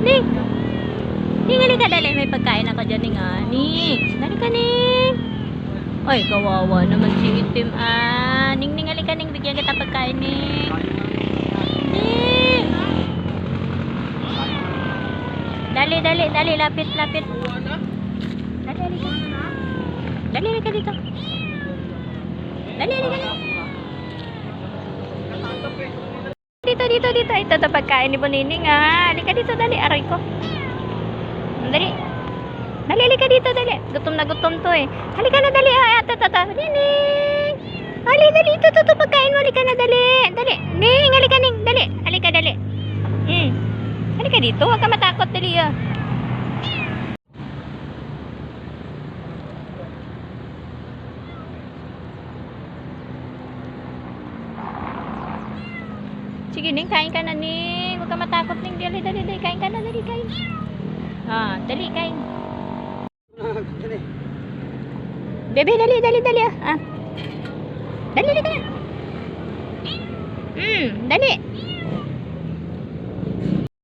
Ning! Ning, halika dali. May pagkain ako dyan, Ning. Ning! Dali ka, Ning! Ay, kawawa naman si Itim. Ning, Ning, halika, Ning. Bigyan kita pagkain, Ning. Ning! Dali, dali, dali. Lapit, lapit. Dali, halika. Dali, halika dito. Dali, halika na. Dito, dito, dito. Ito to pagkain ni Bonining, Halika dito, dali. Aray ko. Dali. Dali, halika dito, dali. Gutom na gutom to eh. Halika na, dali. Ito, ito. Nining. Halika dito, ito pagkain mo. Halika na, dali. Dali. Ning, halika, Ning. Dali. Halika, dali. Halika dito. Huwag ka matakot, dali, Sige, Ning, kain ka na, Ning. Huwag ka matakot, Ning. Dali, dali, dali. Kain ka na, dali, kain. Dali, kain. Bebe, dali, dali, dali, Dali, dali ka na. Dali.